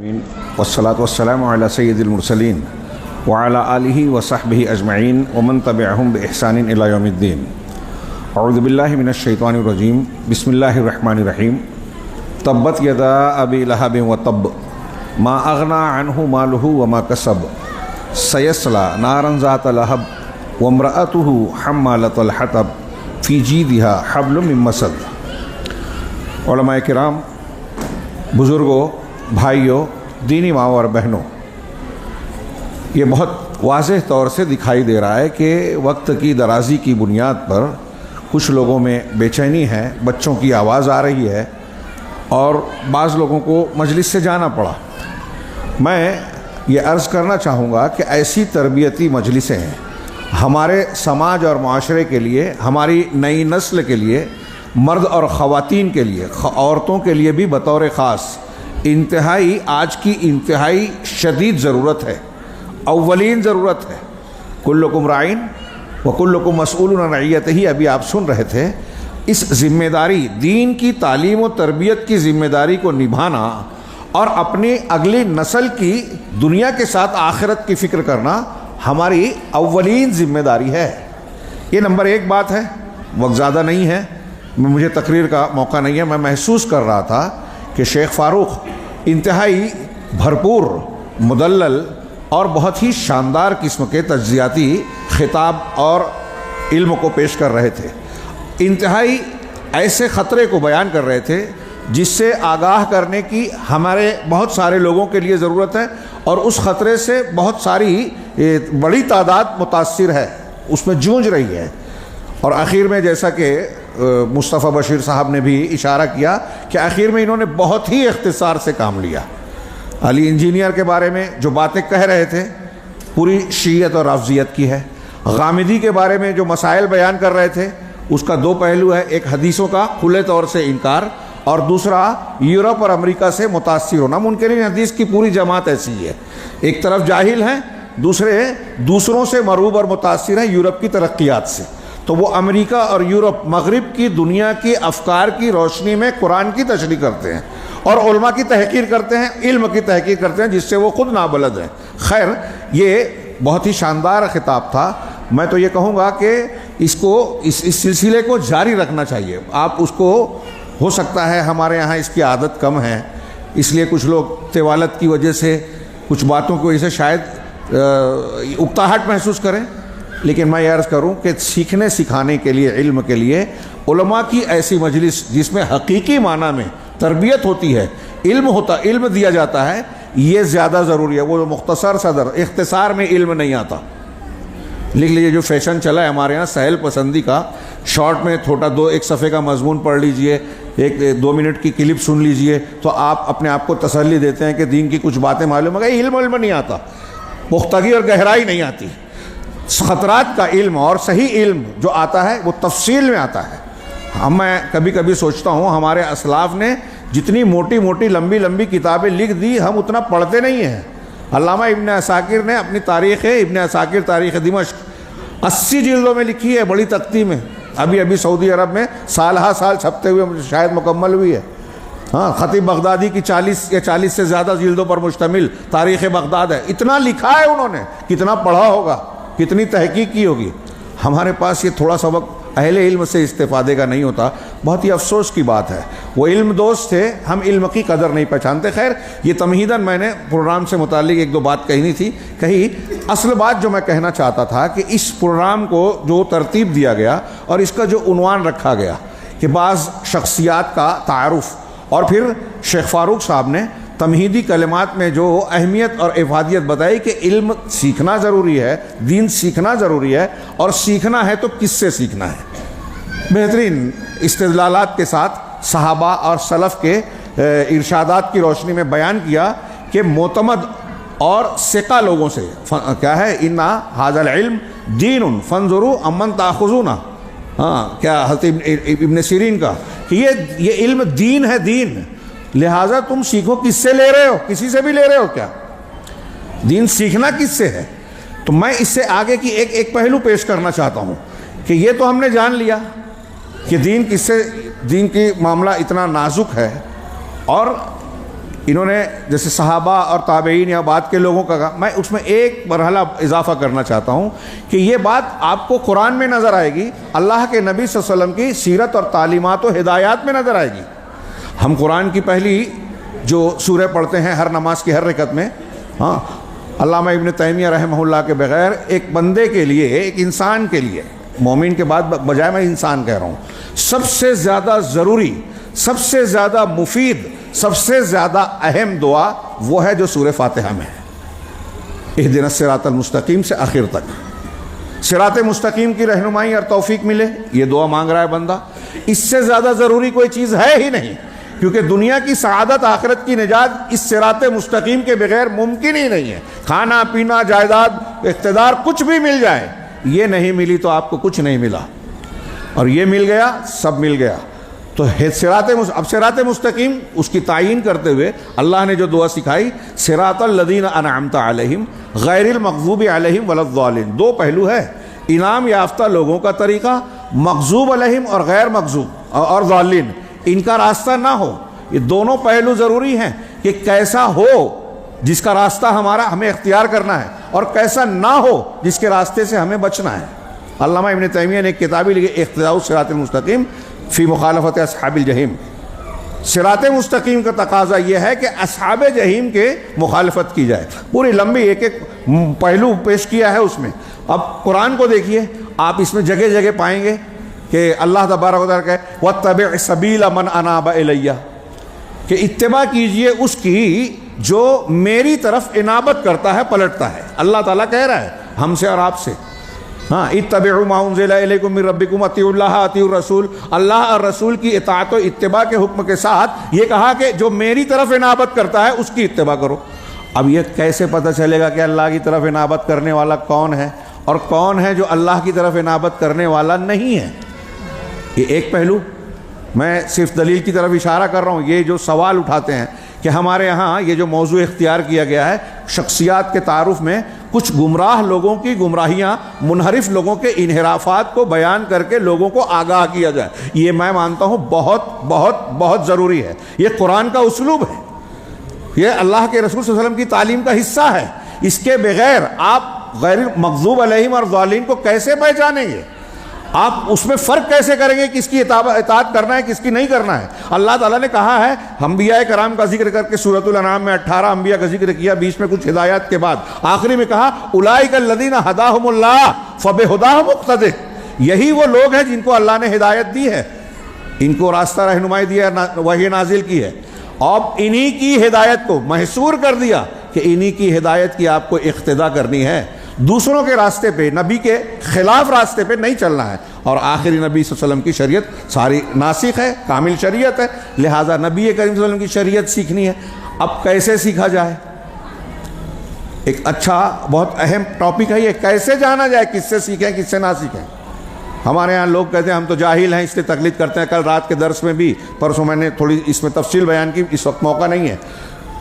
والصلاة والسلام على سید المرسلین وعلى آلہ وصحبہ اجمعین ومن تبعہم بإحسان إلی یوم الدین۔ اعوذ باللہ من الشیطان الرجیم، بسم اللہ الرحمن الرحیم۔ تبت یدا ابی لہب وتب ما اغنی عنہ مالہ وما کسب سیصلی نارا ذات لہب وامرأتہ حمالۃ الحطب فی جیدہا حبل من مسد۔ علماء کرام، بزرگوں، بھائیوں، دینی ماں اور بہنوں، یہ بہت واضح طور سے دکھائی دے رہا ہے کہ وقت کی درازی کی بنیاد پر کچھ لوگوں میں بے چینی ہے، بچوں کی آواز آ رہی ہے اور بعض لوگوں کو مجلس سے جانا پڑا۔ میں یہ عرض کرنا چاہوں گا کہ ایسی تربیتی مجلسیں ہیں ہمارے سماج اور معاشرے کے لیے، ہماری نئی نسل کے لیے، مرد اور خواتین کے لیے، عورتوں کے لیے بھی بطور خاص انتہائی، آج کی انتہائی شدید ضرورت ہے، اولین ضرورت ہے۔ کلکم راعٍ وکلکم مسئول عن رعیتہ، ابھی آپ سن رہے تھے۔ اس ذمہ داری، دین کی تعلیم و تربیت کی ذمہ داری کو نبھانا اور اپنی اگلی نسل کی دنیا کے ساتھ آخرت کی فکر کرنا ہماری اولین ذمہ داری ہے۔ یہ نمبر ایک بات ہے۔ وقت زیادہ نہیں ہے، مجھے تقریر کا موقع نہیں ہے۔ میں محسوس کر رہا تھا کہ شیخ فاروق انتہائی بھرپور، مدلل اور بہت ہی شاندار قسم کے تجزیاتی خطاب اور علم کو پیش کر رہے تھے۔ انتہائی ایسے خطرے کو بیان کر رہے تھے جس سے آگاہ کرنے کی ہمارے بہت سارے لوگوں کے لیے ضرورت ہے، اور اس خطرے سے بہت ساری بڑی تعداد متاثر ہے، اس میں جونج رہی ہے۔ اور آخر میں جیسا کہ مصطفیٰ بشیر صاحب نے بھی اشارہ کیا کہ آخر میں انہوں نے بہت ہی اختصار سے کام لیا۔ علی انجینئر کے بارے میں جو باتیں کہہ رہے تھے پوری شیعت اور رافضیت کی ہے۔ غامدی کے بارے میں جو مسائل بیان کر رہے تھے اس کا دو پہلو ہے، ایک حدیثوں کا کھلے طور سے انکار، اور دوسرا یورپ اور امریکہ سے متاثر ہونا۔ منکرین حدیث کی پوری جماعت ایسی ہے، ایک طرف جاہل ہیں، دوسروں سے مرعوب اور متاثر ہیں یورپ کی ترقیات سے۔ تو وہ امریکہ اور یورپ، مغرب کی دنیا کی افکار کی روشنی میں قرآن کی تشریح کرتے ہیں اور علماء کی تحقیر کرتے ہیں، علم کی تحقیر کرتے ہیں جس سے وہ خود نابلد ہیں۔ خیر، یہ بہت ہی شاندار خطاب تھا۔ میں تو یہ کہوں گا کہ اس سلسلے کو جاری رکھنا چاہیے۔ آپ اس کو، ہو سکتا ہے ہمارے یہاں اس کی عادت کم ہے، اس لیے کچھ لوگ طوالت کی وجہ سے، کچھ باتوں کی وجہ سے شاید اکتاہٹ محسوس کریں، لیکن میں یہ عرض کروں کہ سیکھنے سکھانے کے لیے، علم کے لیے علماء کی ایسی مجلس جس میں حقیقی معنی میں تربیت ہوتی ہے، علم دیا جاتا ہے، یہ زیادہ ضروری ہے۔ وہ مختصر صدر اختصار میں علم نہیں آتا۔ لکھ لیجیے، جو فیشن چلا ہے ہمارے یہاں سہل پسندی کا، شارٹ میں چھوٹا ایک صفحے کا مضمون پڑھ لیجئے، 2 منٹ کی کلپ سن لیجئے، تو آپ اپنے آپ کو تسلی دیتے ہیں کہ دین کی کچھ باتیں معلوم ہے۔ علم نہیں آتا، پختگی اور گہرائی نہیں آتی۔ خطرات کا علم اور صحیح علم جو آتا ہے وہ تفصیل میں آتا ہے۔ میں کبھی کبھی سوچتا ہوں ہمارے اسلاف نے جتنی موٹی موٹی لمبی لمبی کتابیں لکھ دی، ہم اتنا پڑھتے نہیں ہیں۔ علامہ ابن عساکر نے اپنی تاریخ ابن عساکر، تاریخ دمشق 80 جلدوں میں لکھی ہے، بڑی تختی میں۔ ابھی سعودی عرب میں سال چھپتے ہوئے شاید مکمل ہوئی ہے۔ ہاں، خطیب بغدادی کی 40 سے زیادہ جلدوں پر مشتمل تاریخ بغداد ہے۔ اتنا لکھا ہے انہوں نے، کتنا پڑھا ہوگا، کتنی تحقیق کی ہوگی۔ ہمارے پاس یہ تھوڑا سا وقت اہل علم سے استفادے کا نہیں ہوتا، بہت ہی افسوس کی بات ہے۔ وہ علم دوست تھے، ہم علم کی قدر نہیں پہچانتے۔ خیر، یہ تمہیداً میں نے پروگرام سے متعلق 1-2 بات کہی۔ اصل بات جو میں کہنا چاہتا تھا کہ اس پروگرام کو جو ترتیب دیا گیا اور اس کا جو عنوان رکھا گیا کہ بعض شخصیات کا تعارف، اور پھر شیخ فاروق صاحب نے تمہیدی کلمات میں جو اہمیت اور افادیت بتائی کہ علم سیکھنا ضروری ہے، دین سیکھنا ضروری ہے، اور سیکھنا ہے تو کس سے سیکھنا ہے۔ بہترین استدلالات کے ساتھ صحابہ اور سلف کے ارشادات کی روشنی میں بیان کیا کہ معتمد اور ثقہ لوگوں سے کیا ہے، اِنَّ هَذَا الْعِلْمُ دِینٌ فَانظُرُوا عَمَّنْ تَأْخُذُونَ۔ کیا حضرت ابن سیرین کا کہ یہ علم دین ہے، دین، لہٰذا تم سیکھو۔ کس سے لے رہے ہو؟ کسی سے بھی لے رہے ہو کیا؟ دین سیکھنا کس سے ہے؟ تو میں اس سے آگے کی ایک پہلو پیش کرنا چاہتا ہوں کہ یہ تو ہم نے جان لیا کہ دین کی معاملہ اتنا نازک ہے، اور انہوں نے جیسے صحابہ اور تابعین یا بعد کے لوگوں کا کہا، میں اس میں ایک مرحلہ اضافہ کرنا چاہتا ہوں کہ یہ بات آپ کو قرآن میں نظر آئے گی، اللہ کے نبی صلی اللہ علیہ وسلم کی سیرت اور تعلیمات و ہدایات میں نظر آئے گی۔ ہم قرآن کی پہلی جو سورہ پڑھتے ہیں ہر نماز کی ہر رکعت میں، ہاں، علامہ ابن تیمیہ رحمہ اللہ کے بغیر ایک بندے کے لیے، ایک انسان کے لیے، مومن کے بعد بجائے میں انسان کہہ رہا ہوں، سب سے زیادہ ضروری، سب سے زیادہ مفید، سب سے زیادہ اہم دعا وہ ہے جو سورہ فاتحہ میں ہے، اہدنا الصراط المستقیم سے آخر تک۔ صراط مستقیم کی رہنمائی اور توفیق ملے، یہ دعا مانگ رہا ہے بندہ۔ اس سے زیادہ ضروری کوئی چیز ہے ہی نہیں، کیونکہ دنیا کی سعادت، آخرت کی نجات اس صراط مستقیم کے بغیر ممکن ہی نہیں ہے۔ کھانا پینا، جائیداد، اقتدار، کچھ بھی مل جائے، یہ نہیں ملی تو آپ کو کچھ نہیں ملا، اور یہ مل گیا سب مل گیا۔ تو اب صراط مستقیم اس کی تعین کرتے ہوئے اللہ نے جو دعا سکھائی، صراط الذین انعمت علیہم غیر المغضوب علیہم ولا الضالین، دو پہلو ہے، انعام یافتہ لوگوں کا طریقہ، مغضوب علیہم اور غیر مغضوب اور ضالین، ان کا راستہ نہ ہو۔ یہ دونوں پہلو ضروری ہیں کہ کیسا ہو جس کا راستہ ہمیں اختیار کرنا ہے، اور کیسا نہ ہو جس کے راستے سے ہمیں بچنا ہے۔ علامہ ابن تیمیہ نے ایک کتاب لکھی، اقتداء الصراط المستقیم فی مخالفت اصحاب الجحیم۔ صراط مستقیم کا تقاضا یہ ہے کہ اصحاب جحیم کے مخالفت کی جائے۔ پوری لمبی ایک ایک پہلو پیش کیا ہے اس میں۔ اب قرآن کو دیکھیے، آپ اس میں جگہ جگہ پائیں گے کہ اللہ تبارک و تعالیٰ کہے وَاتَّبِعْ سَبِيلَ مَنْ أَنَابَ إِلَيَّ، کہ اتباع کیجئے اس کی جو میری طرف انابت کرتا ہے، پلٹتا ہے۔ اللہ تعالیٰ کہہ رہا ہے ہم سے اور آپ سے، ہاں، اتبعوا ما انزل الیکم من ربکم اطیعوا اللہ اطیعوا الرسول، اللہ اور رسول کی اطاعت و اتباع کے حکم کے ساتھ یہ کہا کہ جو میری طرف انابت کرتا ہے اس کی اتباع کرو۔ اب یہ کیسے پتہ چلے گا کہ اللہ کی طرف انابت کرنے والا کون ہے اور کون ہے جو اللہ کی طرف انابت کرنے والا نہیں ہے؟ یہ ایک پہلو، میں صرف دلیل کی طرف اشارہ کر رہا ہوں۔ یہ جو سوال اٹھاتے ہیں کہ ہمارے ہاں یہ جو موضوع اختیار کیا گیا ہے شخصیات کے تعارف میں، کچھ گمراہ لوگوں کی گمراہیاں، منحرف لوگوں کے انحرافات کو بیان کر کے لوگوں کو آگاہ کیا جائے، یہ میں مانتا ہوں بہت بہت بہت ضروری ہے۔ یہ قرآن کا اسلوب ہے، یہ اللہ کے رسول صلی اللہ علیہ وسلم کی تعلیم کا حصہ ہے۔ اس کے بغیر آپ غیر مغضوب علیہم اور ضالین کو کیسے پہچانیں گے؟ آپ اس میں فرق کیسے کریں گے کس کی اطاعت کرنا ہے کس کی نہیں کرنا ہے؟ اللہ تعالیٰ نے کہا ہے، انبیاء کرام کا ذکر کر کے سورۃ الانعام میں 18 انبیاء کا ذکر کیا، بیچ میں کچھ ہدایات کے بعد آخری میں کہا اولئک الذین ھداھم اللہ فبھداھم اقتدہ، یہی وہ لوگ ہیں جن کو اللہ نے ہدایت دی ہے، ان کو راستہ رہنمائی دیا، وحی نازل کی ہے، اور انہی کی ہدایت کو محصور کر دیا کہ انہی کی ہدایت کی آپ کو اقتداء کرنی ہے، دوسروں کے راستے پہ، نبی کے خلاف راستے پہ نہیں چلنا ہے۔ اور آخری نبی صلی اللہ علیہ وسلم کی شریعت ساری ناسخ ہے، کامل شریعت ہے، لہٰذا نبی کریم صلی اللہ علیہ وسلم کی شریعت سیکھنی ہے۔ اب کیسے سیکھا جائے؟ ایک اچھا بہت اہم ٹاپک ہے یہ، کیسے جانا جائے، کس سے سیکھیں کس سے نہ سیکھیں۔ ہمارے ہاں لوگ کہتے ہیں ہم تو جاہل ہیں اس لیے تقلید کرتے ہیں۔ کل رات کے درس میں بھی، پرسوں میں نے تھوڑی اس میں تفصیل بیان کی، اس وقت موقع نہیں ہے،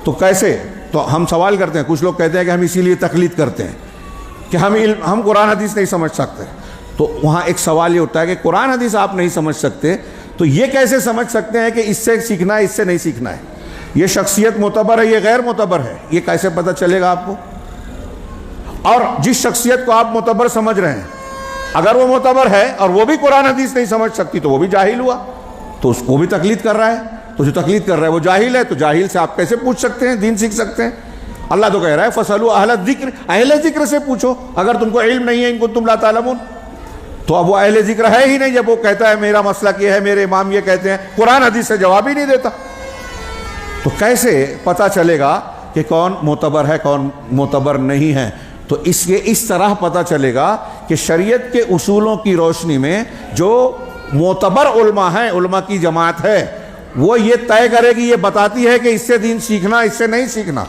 تو کیسے؟ تو ہم سوال کرتے ہیں، کچھ لوگ کہتے ہیں کہ ہم اسی لیے تقلید کرتے ہیں کہ ہم قرآن حدیث نہیں سمجھ سکتے۔ تو وہاں ایک سوال یہ اٹھتا ہے کہ قرآن حدیث آپ نہیں سمجھ سکتے تو یہ کیسے سمجھ سکتے ہیں کہ اس سے سیکھنا ہے اس سے نہیں سیکھنا ہے، یہ شخصیت معتبر ہے یہ غیر معتبر ہے، یہ کیسے پتہ چلے گا آپ کو؟ اور جس شخصیت کو آپ معتبر سمجھ رہے ہیں اگر وہ معتبر ہے اور وہ بھی قرآن حدیث نہیں سمجھ سکتی تو وہ بھی جاہل ہوا، تو اس کو بھی تقلید کر رہا ہے، تو جو تقلید کر رہا ہے وہ جاہل ہے، تو جاہل سے آپ کیسے پوچھ سکتے ہیں، دین سیکھ سکتے ہیں؟ اللہ تو کہہ رہا ہے فَاسْأَلُوا أَهْلَ الذِّكْرِ، اہل ذکر سے پوچھو اگر تم کو علم نہیں ہے، ان کنتم لا تعلمون۔ تو اب وہ اہل ذکر ہے ہی نہیں جب وہ کہتا ہے میرا مسلک یہ ہے، میرے امام یہ کہتے ہیں، قرآن حدیث سے جواب ہی نہیں دیتا، تو کیسے پتہ چلے گا کہ کون معتبر ہے کون معتبر نہیں ہے؟ تو اس طرح پتہ چلے گا کہ شریعت کے اصولوں کی روشنی میں جو معتبر علماء ہیں، علماء کی جماعت ہے، وہ یہ طے کرے گی، یہ بتاتی ہے کہ اس سے دین سیکھنا اس سے نہیں سیکھنا۔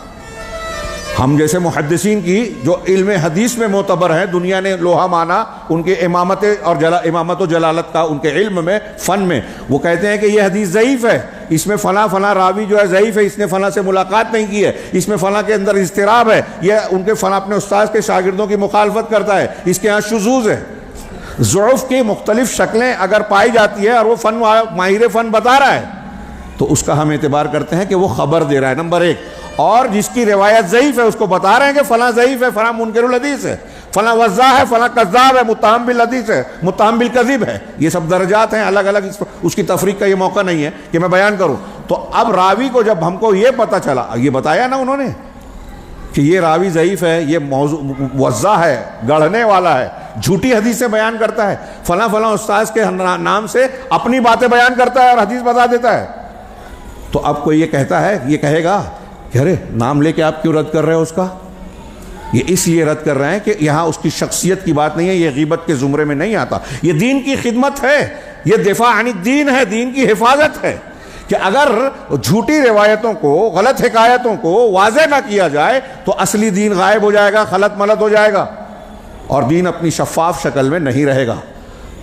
ہم جیسے محدثین کی جو علم حدیث میں معتبر ہیں، دنیا نے لوہا مانا ان کے امامت اور امامت و جلالت کا، ان کے علم میں، فن میں، وہ کہتے ہیں کہ یہ حدیث ضعیف ہے، اس میں فلاں فلاں راوی جو ہے ضعیف ہے، اس نے فلاں سے ملاقات نہیں کی ہے، اس میں فلاں کے اندر اضطراب ہے، یہ ان کے فلاں اپنے استاد کے شاگردوں کی مخالفت کرتا ہے، اس کے ہاں شذوذ ہے۔ ضعف کی مختلف شکلیں اگر پائی جاتی ہے اور وہ فن ماہر فن بتا رہا ہے تو اس کا ہم اعتبار کرتے ہیں کہ وہ خبر دے رہا ہے، نمبر ایک. اور جس کی روایت ضعیف ہے اس کو بتا رہے ہیں کہ فلاں ضعیف ہے، فلاں منکر الحدیث ہے، فلاں وضاح ہے، فلاں کذاب ہے، متہم بالحدیث ہے، متہم بالکذب ہے. یہ سب درجات ہیں الگ الگ، اس کی تفریق کا یہ موقع نہیں ہے کہ میں بیان کروں. تو اب راوی کو جب ہم کو یہ پتہ چلا، یہ بتایا نا انہوں نے کہ یہ راوی ضعیف ہے، یہ موضوع وضاح ہے، گڑھنے والا ہے، جھوٹی حدیثیں بیان کرتا ہے، فلاں فلاں استاذ کے نام سے اپنی باتیں بیان کرتا ہے اور حدیث بتا دیتا ہے. تو اب کوئی یہ کہتا ہے، یہ کہے گا کہ ارے نام لے کے آپ کیوں رد کر رہے ہو اس کا؟ یہ اس لیے رد کر رہے ہیں کہ یہاں اس کی شخصیت کی بات نہیں ہے، یہ غیبت کے زمرے میں نہیں آتا. یہ دین کی خدمت ہے، یہ دفاع عن الدین ہے، دین کی حفاظت ہے. کہ اگر جھوٹی روایتوں کو، غلط حکایتوں کو واضح نہ کیا جائے تو اصلی دین غائب ہو جائے گا، خلط ملط ہو جائے گا، اور دین اپنی شفاف شکل میں نہیں رہے گا.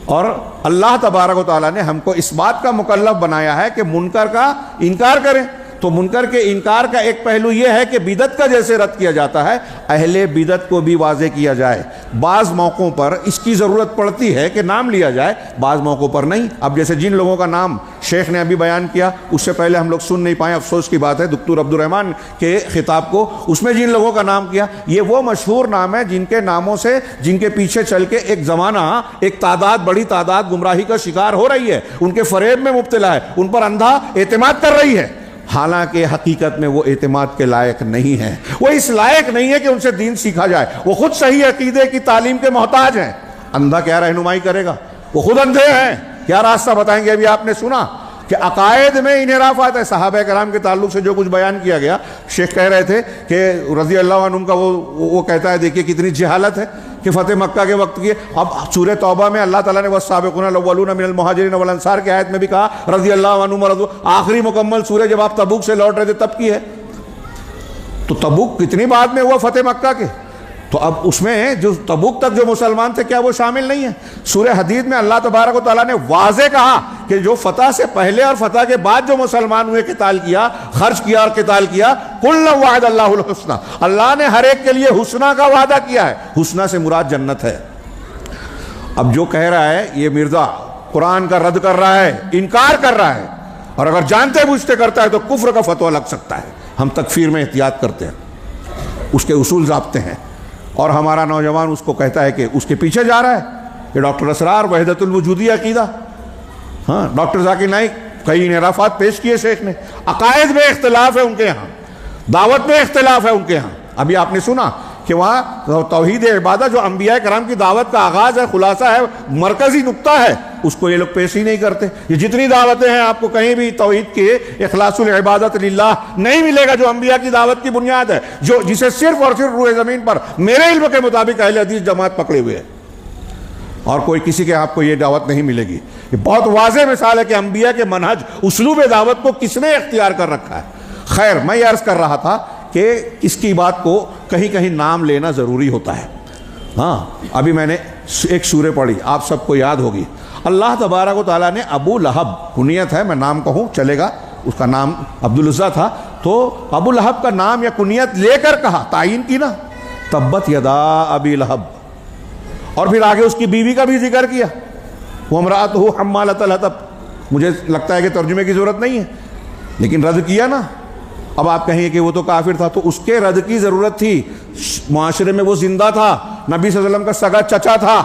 اور اللہ تبارک و تعالیٰ نے ہم کو اس بات کا مکلف بنایا ہے کہ منکر کا انکار کریں. تو منکر کے انکار کا ایک پہلو یہ ہے کہ بدعت کا جیسے رد کیا جاتا ہے، اہل بدعت کو بھی واضح کیا جائے. بعض موقعوں پر اس کی ضرورت پڑتی ہے کہ نام لیا جائے، بعض موقعوں پر نہیں. اب جیسے جن لوگوں کا نام شیخ نے ابھی بیان کیا، اس سے پہلے ہم لوگ سن نہیں پائے، افسوس کی بات ہے، دکتور عبدالرحمن کے خطاب کو، اس میں جن لوگوں کا نام کیا، یہ وہ مشہور نام ہے جن کے ناموں سے، جن کے پیچھے چل کے ایک زمانہ، ایک تعداد، بڑی تعداد گمراہی کا شکار ہو رہی ہے، ان کے فریب میں مبتلا ہے، ان پر اندھا اعتماد کر رہی ہے. حالانکہ حقیقت میں وہ اعتماد کے لائق نہیں ہیں، وہ اس لائق نہیں ہے کہ ان سے دین سیکھا جائے. وہ خود صحیح عقیدے کی تعلیم کے محتاج ہیں. اندھا کیا رہنمائی کرے گا؟ وہ خود اندھے ہیں، کیا راستہ بتائیں گے؟ ابھی آپ نے سنا کہ عقائد میں انحرافات ہے. صحابہ کرام کے تعلق سے جو کچھ بیان کیا گیا، شیخ کہہ رہے تھے کہ رضی اللہ عنہ کا وہ کہتا ہے، دیکھیے کتنی جہالت ہے کہ فتح مکہ کے وقت کی. اب سورہ توبہ میں اللہ تعالیٰ نے والسابقون الاولون من المہاجرین والانصار کے آیت میں بھی کہا رضی اللہ عنہم ورضوا. آخری مکمل سورہ جب آپ تبوک سے لوٹ رہے تھے تب کی ہے. تو تبوک کتنی بعد میں ہوا فتح مکہ کے؟ تو اب اس میں جو تبوک تک جو مسلمان تھے، کیا وہ شامل نہیں ہیں؟ سورہ حدید میں اللہ تبارک و تعالیٰ نے واضح کہا کہ جو فتح سے پہلے اور فتح کے بعد جو مسلمان ہوئے، قتال کیا، خرچ کیا اور قتال کیا، کُلًّا وعد اللہ الحسنى، اللہ نے ہر ایک کے لیے حسنہ کا وعدہ کیا ہے. حسنہ سے مراد جنت ہے. اب جو کہہ رہا ہے یہ مرزا قرآن کا رد کر رہا ہے، انکار کر رہا ہے، اور اگر جانتے بوجھتے کرتا ہے تو کفر کا فتویٰ لگ سکتا ہے. ہم تکفیر میں احتیاط کرتے ہیں، اس کے اصول ضابطے ہیں، اور ہمارا نوجوان اس کو کہتا ہے کہ اس کے پیچھے جا رہا ہے. کہ ڈاکٹر اسرار وحدت الوجودی عقیدہ، ہاں ڈاکٹر ذاکر نائک، کئی انحرافات پیش کیے شیخ نے. عقائد میں اختلاف ہے ان کے ہاں، دعوت میں اختلاف ہے ان کے ہاں. ابھی آپ نے سنا کہ وہاں توحید عبادت جو انبیاء کرام کی دعوت کا آغاز ہے، خلاصہ ہے، مرکزی نقطہ ہے، اس کو یہ لوگ پیش ہی نہیں کرتے. یہ جتنی دعوتیں ہیں آپ کو کہیں بھی توحید کے اخلاص العبادت للہ نہیں ملے گا جو انبیاء کی دعوت کی بنیاد ہے، جسے صرف اور صرف روئے زمین پر میرے علم کے مطابق اہل حدیث جماعت پکڑے ہوئے ہے، اور کوئی کسی کے آپ کو یہ دعوت نہیں ملے گی. یہ بہت واضح مثال ہے کہ انبیاء کے منہج، اسلوب دعوت کو کس نے اختیار کر رکھا ہے. خیر، میں یہ عرض کر رہا تھا کہ اس کی بات کو کہیں کہیں نام لینا ضروری ہوتا ہے. ہاں ابھی میں نے ایک سورہ پڑھی، آپ سب کو یاد ہوگی. اللہ تبارک و تعالیٰ نے ابو لہب، کنیت ہے، میں نام کہوں چلے گا، اس کا نام عبدالعزیٰ تھا، تو ابو لہب کا نام یا کنیت لے کر کہا، تعین کی نا، تبت یدا ابی لہب. اور پھر آگے اس کی بیوی کا بھی ذکر کیا، وامرأتہ حمالۃ الحطب. مجھے لگتا ہے کہ ترجمے کی ضرورت نہیں ہے، لیکن رد کیا نا. اب آپ کہیں کہ وہ تو کافر تھا، تو اس کے رد کی ضرورت تھی. معاشرے میں وہ زندہ تھا، نبی صلی اللہ علیہ وسلم کا سگا چچا تھا،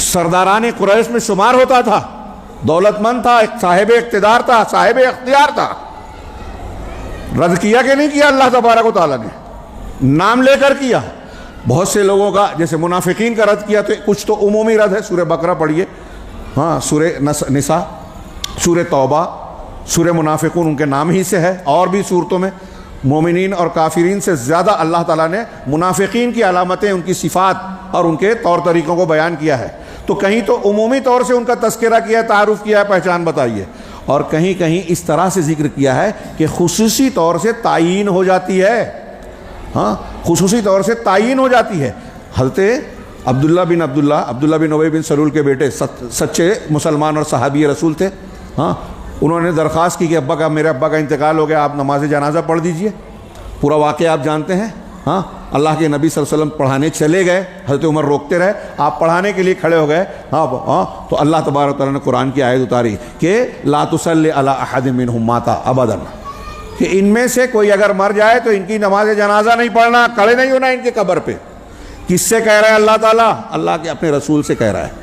سرداران قریش میں شمار ہوتا تھا، دولت مند تھا، ایک صاحب اقتدار تھا، صاحب اختیار تھا. رد کیا کہ نہیں کیا اللہ تبارک و تعالیٰ نے؟ نام لے کر کیا. بہت سے لوگوں کا، جیسے منافقین کا رد کیا، تو کچھ تو عمومی رد ہے. سورہ بقرہ پڑھیے، ہاں سورہ نساء، سورہ توبہ، سورہ منافقون ان کے نام ہی سے ہے. اور بھی صورتوں میں مومنین اور کافرین سے زیادہ اللہ تعالیٰ نے منافقین کی علامتیں، ان کی صفات اور ان کے طور طریقوں کو بیان کیا ہے. تو کہیں تو عمومی طور سے ان کا تذکرہ کیا ہے، تعارف کیا ہے، پہچان بتائیے، اور کہیں کہیں اس طرح سے ذکر کیا ہے کہ خصوصی طور سے تعیین ہو جاتی ہے. ہاں خصوصی طور سے تعیین ہو جاتی ہے. حضرت عبداللہ بن ابی بن سلول کے بیٹے سچے مسلمان اور صحابی رسول تھے. ہاں انہوں نے درخواست کی کہ میرے ابا کا انتقال ہو گیا، آپ نماز جنازہ پڑھ دیجئے. پورا واقعہ آپ جانتے ہیں. ہاں اللہ کے نبی صلی اللہ علیہ وسلم پڑھانے چلے گئے، حضرت عمر روکتے رہے، آپ پڑھانے کے لیے کھڑے ہو گئے، ہاں تو اللہ تبارک و تعالیٰ نے قرآن کی آیت اتاری کہ لا تصلی علی احد منہم مات ابدا، کہ ان میں سے کوئی اگر مر جائے تو ان کی نماز جنازہ نہیں پڑھنا، کھڑے نہیں ہونا ان کے قبر پہ۔ کس سے کہہ رہا ہے اللہ تعالیٰ؟ اللہ کے اپنے رسول سے کہہ رہا ہے۔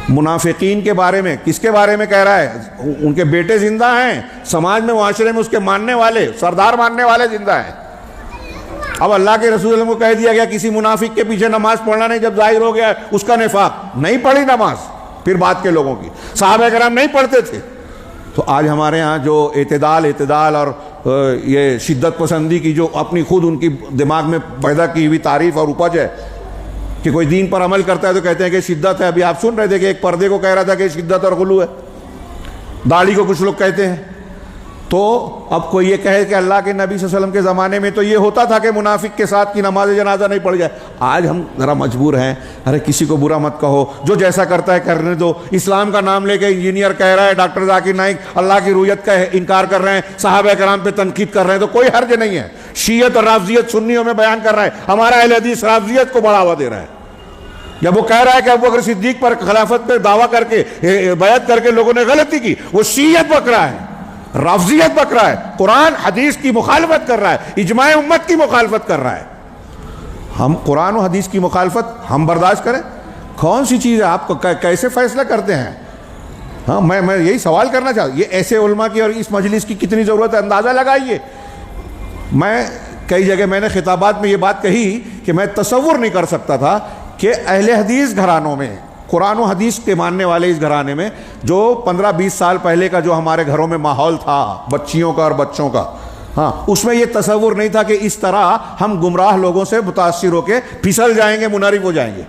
منافقین کے بارے میں کس کے بارے میں کہہ رہا ہے؟ ان کے بیٹے زندہ ہیں، سماج میں معاشرے میں اس کے ماننے والے، سردار ماننے والے زندہ ہیں۔ اب اللہ کے رسول اللہ کو کہہ دیا گیا کسی منافق کے پیچھے نماز پڑھنا نہیں، جب ظاہر ہو گیا اس کا نفاق، نہیں پڑھی نماز۔ پھر بعد کے لوگوں کی، صحابہ کرام نہیں پڑھتے تھے۔ تو آج ہمارے ہاں جو اعتدال اور یہ شدت پسندی کی جو اپنی خود ان کی دماغ میں پیدا کی ہوئی تعریف اور اپج ہے کہ کوئی دین پر عمل کرتا ہے تو کہتے ہیں کہ شدت ہے۔ ابھی آپ سن رہے تھے کہ ایک پردے کو کہہ رہا تھا کہ شدت اور غلو ہے، داڑھی کو کچھ لوگ کہتے ہیں۔ تو اب کوئی یہ کہے کہ اللہ کے نبی صلی اللہ علیہ وسلم کے زمانے میں تو یہ ہوتا تھا کہ منافق کے ساتھ کی نماز جنازہ نہیں پڑھ جائے۔ آج ہم ذرا مجبور ہیں، ارے کسی کو برا مت کہو، جو جیسا کرتا ہے کرنے دو۔ اسلام کا نام لے کے انجینئر کہہ رہا ہے، ڈاکٹر ذاکر نائک اللہ کی رویت کا انکار کر رہے ہیں، صحابہ کرام پہ تنقید کر رہے ہیں، تو کوئی حرج نہیں ہے۔ شیعت اور رافضیت سنیوں میں بیان کر رہا ہے، ہمارا اہل حدیث رافضیت کو بڑھاوا دے رہا ہے۔ جب وہ کہہ رہا ہے کہ ابوبکر صدیق پر خلافت پہ دعویٰ کر کے بیعت کر کے لوگوں نے غلطی کی، وہ شیعت بک رہا ہے، رافضیت بک رہا ہے، قرآن حدیث کی مخالفت کر رہا ہے، اجماع امت کی مخالفت کر رہا ہے۔ ہم قرآن و حدیث کی مخالفت ہم برداشت کریں؟ کون سی چیز ہے؟ آپ کو کیسے فیصلہ کرتے ہیں؟ ہاں میں یہی سوال کرنا چاہتا ہوں، یہ ایسے علماء کی اور اس مجلس کی کتنی ضرورت ہے، اندازہ لگائیے۔ میں کئی جگہ میں نے خطابات میں یہ بات کہی کہ میں تصور نہیں کر سکتا تھا کہ اہل حدیث گھرانوں میں، قرآن و حدیث کے ماننے والے اس گھرانے میں، جو 15-20 سال پہلے کا جو ہمارے گھروں میں ماحول تھا بچیوں کا اور بچوں کا، ہاں اس میں یہ تصور نہیں تھا کہ اس طرح ہم گمراہ لوگوں سے متاثر ہو کے پھسل جائیں گے، منحرف ہو جائیں گے۔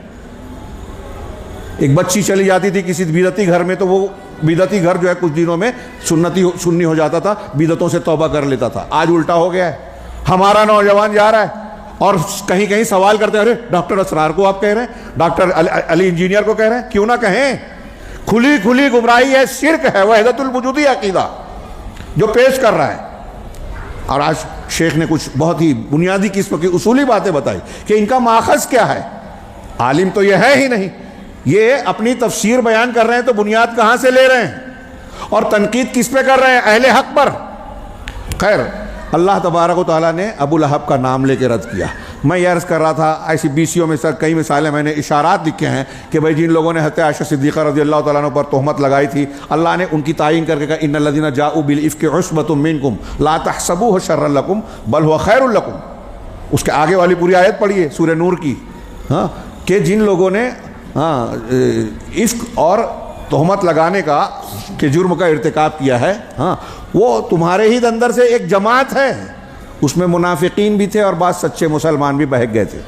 ایک بچی چلی جاتی تھی کسی بدعتی گھر میں تو وہ بدعتی گھر جو ہے کچھ دنوں میں سنی ہو جاتا تھا، بدعتوں سے توبہ کر لیتا تھا۔ آج الٹا ہو گیا ہے، ہمارا نوجوان جا رہا ہے اور کہیں کہیں سوال کرتے ہیں، ارے ڈاکٹر اسرار کو آپ کہہ رہے ہیں، ڈاکٹر علی انجینئر کو کہہ رہے ہیں، کیوں نہ کہیں؟ کھلی گمراہی ہے، شرک ہے، وحدت الوجودی عقیدہ جو پیش کر رہا ہے۔ اور آج شیخ نے کچھ بہت ہی بنیادی قسم کی اصولی باتیں بتائی کہ ان کا ماخذ کیا ہے۔ عالم تو یہ ہے ہی نہیں، یہ اپنی تفسیر بیان کر رہے ہیں تو بنیاد کہاں سے لے رہے ہیں اور تنقید کس پہ کر رہے ہیں؟ اہل حق پر۔ خیر، اللہ تبارک و تعالیٰ نے ابو لہب کا نام لے کے رد کیا۔ میں یہ عرض کر رہا تھا، ایسی بیسیوں میں سے کئی مثالیں میں نے اشارات لکھے ہیں کہ بھائی جن لوگوں نے حضرت عائشہ صدیقہ رضی اللہ تعالیٰ عنہ پر تہمت لگائی تھی، اللہ نے ان کی تعیین کر کے کہا ان الذین جاؤوا بالافک عصبۃ منکم لا تحسبوہ شرا لکم بل هو خیر لکم۔ اس کے آگے والی پوری آیت پڑھیے سورہ نور کی، ہاں کہ جن لوگوں نے عفق اور تہمت لگانے کا کہ جرم کا ارتکاب کیا ہے، ہاں وہ تمہارے ہی اندر سے ایک جماعت ہے، اس میں منافقین بھی تھے اور بعض سچے مسلمان بھی بہک گئے تھے،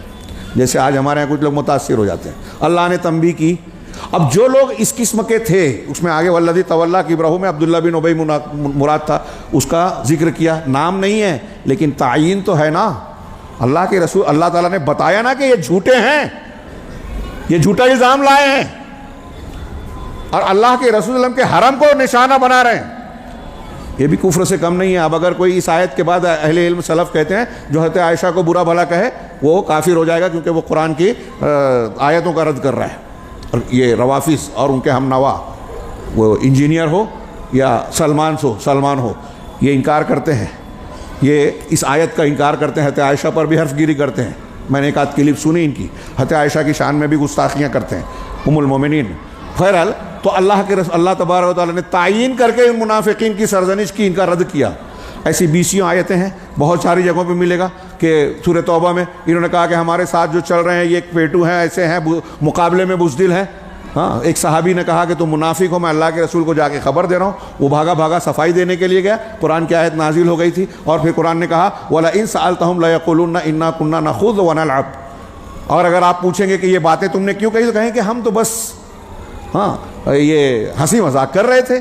جیسے آج ہمارے یہاں کچھ لوگ متاثر ہو جاتے ہیں۔ اللہ نے تنبیہ کی۔ اب جو لوگ اس قسم کے تھے، اس میں آگے والذی تولی کبرہ میں عبداللہ بن ابی مراد تھا، اس کا ذکر کیا، نام نہیں ہے لیکن تعیین تو ہے نا۔ اللہ کے رسول اللہ تعالیٰ نے بتایا نا کہ یہ جھوٹے ہیں، یہ جھوٹا الزام لائے ہیں اور اللہ کے رسول اللہ کے حرم کو نشانہ بنا رہے ہیں، یہ بھی کفر سے کم نہیں ہے۔ اب اگر کوئی اس آیت کے بعد اہل علم سلف کہتے ہیں جو حضرت عائشہ کو برا بھلا کہے وہ کافر ہو جائے گا، کیونکہ وہ قرآن کی آیتوں کا رد کر رہا ہے۔ اور یہ روافظ اور ان کے ہم نوا، وہ انجینئر ہو یا سلمان ہو، یہ انکار کرتے ہیں، یہ اس آیت کا انکار کرتے ہیں، حضرت عائشہ پر بھی حرف گیری کرتے ہیں۔ میں نے ایک آدھ کلپ سنی ان کی، حضرت عائشہ کی شان میں بھی گستاخیاں کرتے ہیں، ام المومنین۔ بہرحال تو اللہ تبارک و تعالیٰ نے تعیین کر کے ان منافقین کی سرزنش کی، ان کا رد کیا۔ ایسی بیسیوں آیتیں ہیں، بہت ساری جگہوں پہ ملے گا کہ سورہ توبہ میں انہوں نے کہا کہ ہمارے ساتھ جو چل رہے ہیں یہ ایک پیٹو ہیں، ایسے ہیں، مقابلے میں بزدل ہیں۔ ہاں ایک صحابی نے کہا کہ تم منافق ہو، میں اللہ کے رسول کو جا کے خبر دے رہا ہوں۔ وہ بھاگا صفائی دینے کے لیے گیا، قرآن کی آیت نازل ہو گئی تھی اور پھر قرآن نے کہا وَلَئِن سَأَلْتَهُمْ لَيَقُولُنَّ إِنَّا كُنَّا نَخُوضُ وَنَلْعَبُ، اور اگر آپ پوچھیں گے کہ یہ باتیں تم نے کیوں کہی تو کہیں کہ ہم تو بس یہ ہنسی مذاق کر رہے تھے،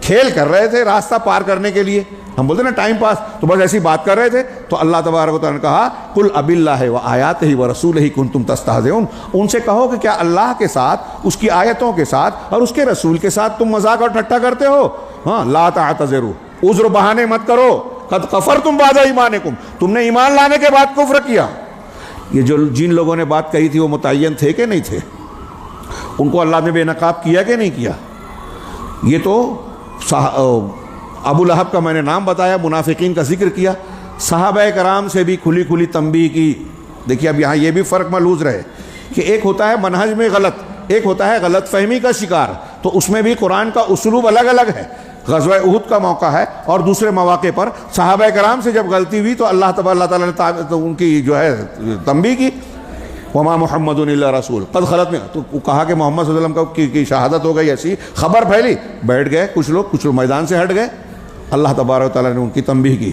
کھیل کر رہے تھے راستہ پار کرنے کے لیے، ہم بولتے ہیں نا ٹائم پاس، تو بس ایسی بات کر رہے تھے۔ تو اللہ تبارک و تعالیٰ نے کہا قُلْ أَبِاللَّهِ وَآيَاتِهِ وَرَسُولِهِ كُنْتُمْ تَسْتَهْزِئُونَ، ان سے کہو کہ کیا اللہ کے ساتھ، اس کی آیتوں کے ساتھ اور اس کے رسول کے ساتھ تم مذاق اور ٹھٹا کرتے ہو؟ ہاں لا تعتذروا، عذر بہانے مت کرو، قد کفرتم بعد ایمانکم، تم نے ایمان لانے کے بعد کفر کیا۔ یہ جو جن لوگوں نے بات کہی تھی وہ متعین تھے کہ نہیں تھے؟ ان کو اللہ نے بے نقاب کیا کہ نہیں کیا؟ یہ تو ابو لہب کا میں نے نام بتایا، منافقین کا ذکر کیا، صحابہ کرام سے بھی کھلی کھلی تنبیہ کی۔ دیکھیے اب یہاں یہ بھی فرق ملحوظ رہے کہ ایک ہوتا ہے منہج میں غلط، ایک ہوتا ہے غلط فہمی کا شکار، تو اس میں بھی قرآن کا اسلوب الگ الگ ہے۔ غزوہ احد کا موقع ہے اور دوسرے مواقع پر صحابہ کرام سے جب غلطی ہوئی تو اللہ تعالیٰ نے ان کی جو ہے تنبیہ کی، وما محمد الا رسول قد خلت میں، تو کہا کہ محمد صلی اللہ علیہ وسلم کی شہادت ہو گئی، ایسی خبر پھیلی، بیٹھ گئے کچھ لوگ میدان سے ہٹ گئے، اللہ تبارک و تعالیٰ نے ان کی تنبیہ کی۔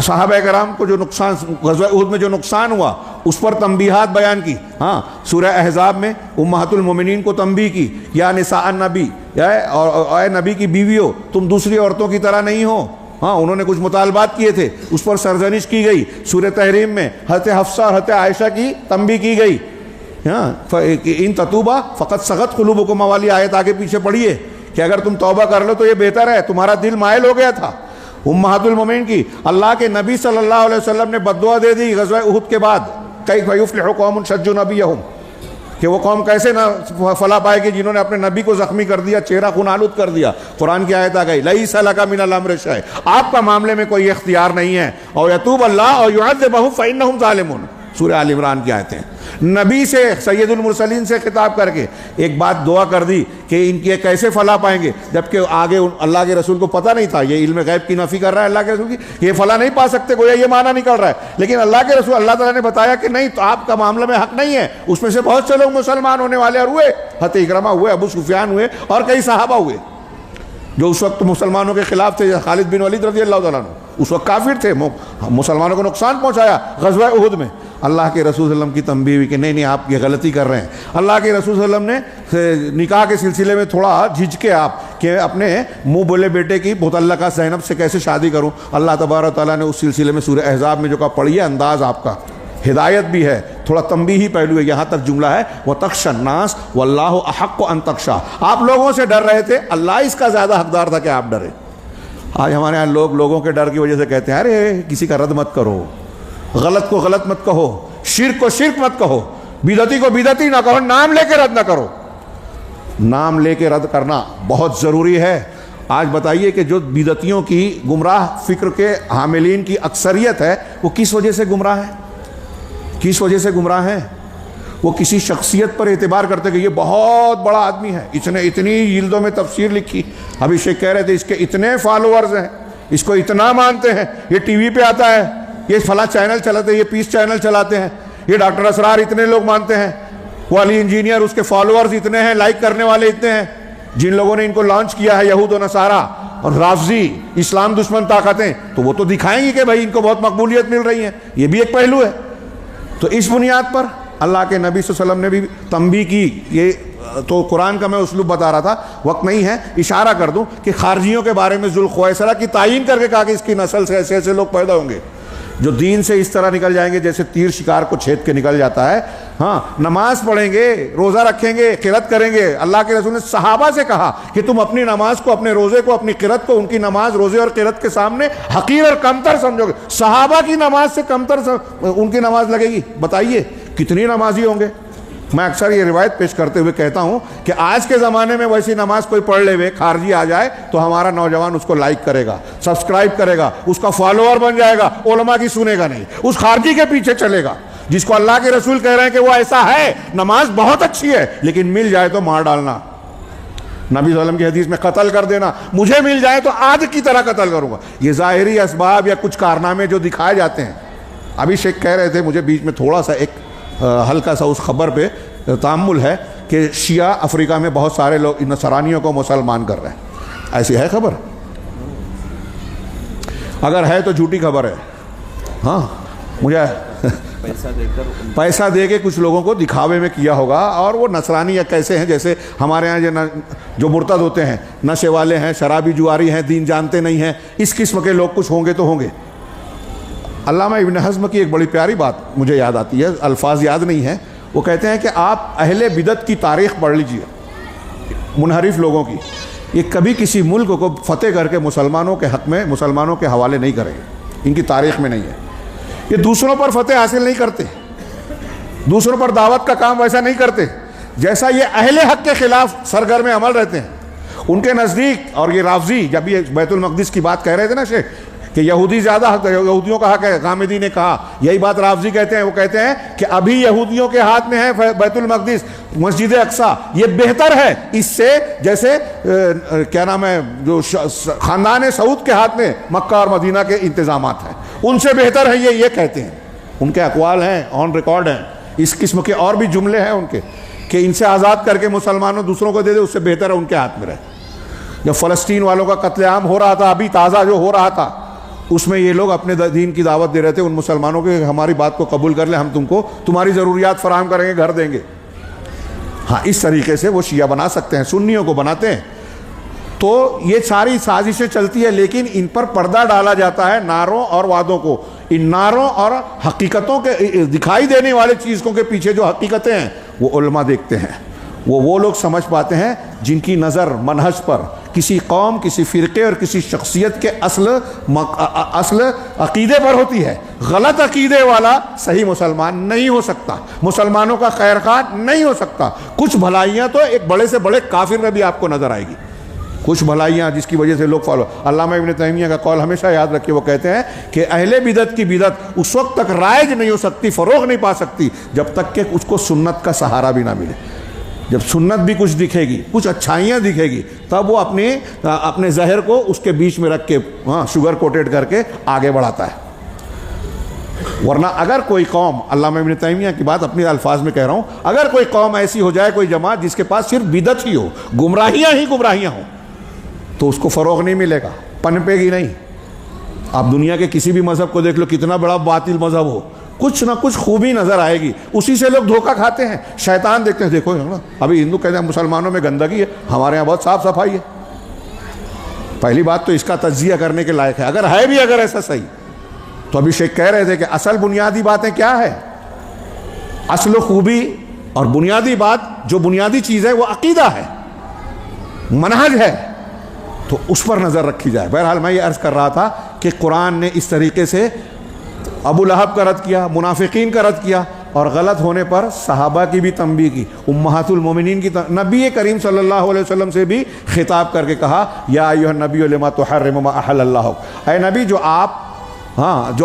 صحابہ کرام کو جو نقصان غزوہ احد میں جو نقصان ہوا اس پر تنبیہات بیان کی۔ ہاں سورہ احزاب میں امہات المومنین کو تنبیہ کی، یا نساء النبی، اور اے نبی کی بیویوں تم دوسری عورتوں کی طرح نہیں ہو۔ ہاں انہوں نے کچھ مطالبات کیے تھے، اس پر سرزنش کی گئی۔ سورہ تحریم میں حضرت حفصہ اور حضرت عائشہ کی تنبیہ کی گئی۔ ہاں ان تتوبہ فقط صغت قلوبکم والی آیت آگے پیچھے پڑھیے کہ اگر تم توبہ کر لو تو یہ بہتر ہے، تمہارا دل مائل ہو گیا تھا۔ امہات المومنین کی اللہ کے نبی صلی اللہ علیہ وسلم نے بد دعا دے دی غزوہ احد کے بعد، کیف یفلح قوم شجوا نبیہم، کہ وہ قوم کیسے نہ فلاح پائے گی جنہوں نے اپنے نبی کو زخمی کر دیا، چہرہ خون آلود کر دیا۔ قرآن کی آیت آ گئی لیس لک من الامر شیء، آپ کا معاملے میں کوئی اختیار نہیں ہے، اور یتوب اللہ اور یعذبہم فانہم ظالمون، سورہ آل عمران کی آیتیں۔ نبی سے سید المرسلین سے خطاب کر کے ایک بات دعا کر دی کہ ان کی کیسے فلاح پائیں گے، جبکہ آگے اللہ کے رسول کو پتہ نہیں تھا، یہ علم غیب کی نفی کر رہا ہے اللہ کے رسول کی، یہ فلاح نہیں پا سکتے، گویا یہ معنی نکل رہا ہے، لیکن اللہ کے رسول اللہ تعالیٰ نے بتایا کہ نہیں، تو آپ کا معاملہ میں حق نہیں ہے۔ اس میں سے بہت سے لوگ مسلمان ہونے والے اور ہوئے، حضرت اکرمہ ہوئے، ابو سفیان ہوئے، اور کئی صحابہ ہوئے جو اس وقت مسلمانوں کے خلاف تھے۔ خالد بن ولید رضی اللہ تعالیٰ عنہ اس وقت کافر تھے، مسلمانوں کو نقصان پہنچایا غزوہ احد میں۔ اللہ کے رسول صلی اللہ علیہ وسلم کی تنبیہ ہوئی کہ نہیں آپ یہ غلطی کر رہے ہیں۔ اللہ کے رسول صلی اللہ علیہ وسلم نے نکاح کے سلسلے میں تھوڑا جھجکے آپ کہ اپنے منہ بولے بیٹے کی مطلقہ زینب سے کیسے شادی کروں۔ اللہ تبارک تعالیٰ نے اس سلسلے میں سورہ احزاب میں جو کہا پڑھیے، انداز آپ کا ہدایت بھی ہے، تھوڑا تنبیہی پہلو ہے۔ یہاں تک جملہ ہے وَتَخْشَى النَّاسَ وَاللَّهُ أَحَقُّ أَن تَخْشَىٰ، آپ لوگوں سے ڈر رہے تھے، اللہ اس کا زیادہ حقدار تھا کہ آپ ڈرے۔ آج ہمارے ہاں لوگ لوگوں کے ڈر کی وجہ سے کہتے ہیں ارے کسی کا رد مت کرو، غلط کو غلط مت کہو، شرک کو شرک مت کہو، بدعتی کو بدعتی نہ کہو، نام لے کے رد نہ کرو۔ نام لے کے رد کرنا بہت ضروری ہے۔ آج بتائیے کہ جو بدعتیوں کی گمراہ فکر کے حاملین کی اکثریت ہے وہ کس وجہ سے گمراہ ہے؟ کس وجہ سے گمراہ ہیں؟ وہ کسی شخصیت پر اعتبار کرتے کہ یہ بہت بڑا آدمی ہے، اس نے اتنی جلدوں میں تفسیر لکھی، ابھی شیخ کہہ رہے تھے اس کے اتنے فالوورز ہیں، اس کو اتنا مانتے ہیں، یہ ٹی وی پہ آتا ہے، یہ فلاں چینل چلاتے ہیں، یہ پیس چینل چلاتے ہیں، یہ ڈاکٹر اسرار اتنے لوگ مانتے ہیں، وہ علی انجینئر اس کے فالوورز اتنے ہیں، لائک کرنے والے اتنے ہیں۔ جن لوگوں نے ان کو لانچ کیا ہے یہود و نصارہ اور رافضی اسلام دشمن طاقتیں، تو وہ تو دکھائیں گی کہ بھائی ان کو بہت مقبولیت مل رہی ہے، یہ بھی ایک پہلو ہے۔ تو اس بنیاد پر اللہ کے نبی صلی اللہ علیہ وسلم نے بھی تنبیہ کی۔ یہ تو قرآن کا میں اسلوب بتا رہا تھا، وقت نہیں ہے، اشارہ کر دوں کہ خارجیوں کے بارے میں ذوالخویسرہ کی تعیین کر کے کہا کہ اس کی نسل سے ایسے ایسے لوگ پیدا ہوں گے جو دین سے اس طرح نکل جائیں گے جیسے تیر شکار کو چھید کے نکل جاتا ہے۔ ہاں نماز پڑھیں گے، روزہ رکھیں گے، قرات کریں گے۔ اللہ کے رسول نے صحابہ سے کہا کہ تم اپنی نماز کو، اپنے روزے کو، اپنی قرات کو ان کی نماز، روزے اور قرات کے سامنے حقیر اور کمتر سمجھو گے۔ صحابہ کی نماز سے کمتر ان کی نماز لگے گی؟ بتائیے کتنی نمازی ہوں گے۔ میں اکثر یہ روایت پیش کرتے ہوئے کہتا ہوں کہ آج کے زمانے میں ویسی نماز کوئی پڑھ لے ہوئے خارجی آ جائے تو ہمارا نوجوان اس کو لائک کرے گا، سبسکرائب کرے گا، اس کا فالوور بن جائے گا، علماء کی سنے گا نہیں، اس خارجی کے پیچھے چلے گا جس کو اللہ کے رسول کہہ رہے ہیں کہ وہ ایسا ہے، نماز بہت اچھی ہے لیکن مل جائے تو مار ڈالنا، نبی صلی اللہ علیہ وسلم کی حدیث میں قتل کر دینا، مجھے مل جائے تو آدھ کی طرح قتل کروں گا۔ یہ ظاہری اسباب یا کچھ کارنامے جو دکھائے جاتے ہیں۔ ابھی شیخ کہہ رہے تھے، مجھے بیچ میں تھوڑا سا ایک ہلکا سا اس خبر پہ تأمل ہے کہ شیعہ افریقہ میں بہت سارے لوگ نصرانیوں کو مسلمان کر رہے ہیں۔ ایسی ہے خبر؟ اگر ہے تو جھوٹی خبر ہے۔ ہاں مجھے پیسہ دے کے کچھ لوگوں کو دکھاوے میں کیا ہوگا، اور وہ نصرانی یا کیسے ہیں جیسے ہمارے ہاں جو مرتد ہوتے ہیں، نشے والے ہیں، شرابی جواری ہیں، دین جانتے نہیں ہیں، اس قسم کے لوگ کچھ ہوں گے تو ہوں گے۔ علامہ ابن حزم کی ایک بڑی پیاری بات مجھے یاد آتی ہے، الفاظ یاد نہیں ہیں، وہ کہتے ہیں کہ آپ اہل بدعت کی تاریخ پڑھ لیجئے، منحرف لوگوں کی، یہ کبھی کسی ملک کو فتح کر کے مسلمانوں کے حق میں مسلمانوں کے حوالے نہیں کریں گے، ان کی تاریخ میں نہیں ہے۔ یہ دوسروں پر فتح حاصل نہیں کرتے، دوسروں پر دعوت کا کام ویسا نہیں کرتے جیسا یہ اہل حق کے خلاف سرگرم عمل رہتے ہیں۔ ان کے نزدیک، اور یہ رافضی جب یہ بیت المقدس کی بات کہہ رہے تھے نا شیخ کہ یہودی زیادہ حق، یہودیوں کا حق ہے، غامدی نے کہا، یہی بات رافضی کہتے ہیں۔ وہ کہتے ہیں کہ ابھی یہودیوں کے ہاتھ میں ہے بیت المقدس، مسجد اقصیٰ، یہ بہتر ہے اس سے جیسے کیا نام ہے جو خاندان سعود کے ہاتھ میں مکہ اور مدینہ کے انتظامات ہیں، ان سے بہتر ہے یہ کہتے ہیں۔ ان کے اقوال ہیں، آن ریکارڈ ہیں، اس قسم کے اور بھی جملے ہیں ان کے کہ ان سے آزاد کر کے مسلمانوں دوسروں کو دے دے، اس سے بہتر ہے ان کے ہاتھ میں رہے۔ جب فلسطین والوں کا قتل عام ہو رہا تھا، ابھی تازہ جو ہو رہا تھا، اس میں یہ لوگ اپنے دین کی دعوت دے رہے تھے ان مسلمانوں کے، ہماری بات کو قبول کر لیں، ہم تم کو تمہاری ضروریات فراہم کریں گے، گھر دیں گے۔ ہاں، اس طریقے سے وہ شیعہ بنا سکتے ہیں، سنیوں کو بناتے ہیں۔ تو یہ ساری سازشیں چلتی ہے، لیکن ان پر پردہ ڈالا جاتا ہے نعروں اور وعدوں کو۔ ان نعروں اور حقیقتوں کے دکھائی دینے والے چیزوں کے پیچھے جو حقیقتیں ہیں وہ علماء دیکھتے ہیں، وہ لوگ سمجھ پاتے ہیں جن کی نظر منہج پر، کسی قوم، کسی فرقے اور کسی شخصیت کے اصل عقیدے پر ہوتی ہے۔ غلط عقیدے والا صحیح مسلمان نہیں ہو سکتا، مسلمانوں کا خیر خواہ نہیں ہو سکتا۔ کچھ بھلائیاں تو ایک بڑے سے بڑے کافر میں بھی آپ کو نظر آئے گی، کچھ بھلائیاں جس کی وجہ سے لوگ فالو۔ علامہ ابن تیمیہ کا قول ہمیشہ یاد رکھیے، وہ کہتے ہیں کہ اہل بدعت کی بدعت اس وقت تک رائج نہیں ہو سکتی، فروغ نہیں پا سکتی جب تک کہ اس کو سنت کا سہارا بھی نہ ملے۔ جب سنت بھی کچھ دکھے گی، کچھ اچھائیاں دکھے گی، تب وہ اپنے زہر کو اس کے بیچ میں رکھ کے شوگر کوٹیڈ کر کے آگے بڑھاتا ہے۔ ورنہ اگر کوئی قوم، علامہ ابن تیمیہ کی بات اپنے الفاظ میں کہہ رہا ہوں، اگر کوئی قوم ایسی ہو جائے، کوئی جماعت جس کے پاس صرف بدعت ہی ہو، گمراہیاں ہی گمراہیاں ہوں، تو اس کو فروغ نہیں ملے گا، پنپے گی نہیں۔ آپ دنیا کے کسی بھی مذہب کو دیکھ لو، کتنا بڑا باطل مذہب ہو، کچھ نہ کچھ خوبی نظر آئے گی، اسی سے لوگ دھوکہ کھاتے ہیں، شیطان دیکھتے ہیں۔ دیکھو ابھی ہندو کہتے ہیں مسلمانوں میں گندگی ہے، ہمارے یہاں بہت صاف صفائی ہے۔ پہلی بات تو اس کا تجزیہ کرنے کے لائق ہے، اگر ایسا صحیح تو ابھی شیخ کہہ رہے تھے کہ اصل بنیادی باتیں کیا ہے؟ اصل و خوبی اور بنیادی بات، جو بنیادی چیز ہے وہ عقیدہ ہے، منہج ہے، تو اس پر نظر رکھی جائے۔ بہرحال میں یہ عرض کر رہا تھا کہ قرآن نے اس طریقے سے ابو لہب کا رد کیا، منافقین کا رد کیا، اور غلط ہونے پر صحابہ کی بھی تنبیہ کی، امہات المومنین کی نبی کریم صلی اللہ علیہ وسلم سے بھی خطاب کر کے کہا، یا ایھا النبی لما تحرم ما احل اللہ، اے نبی جو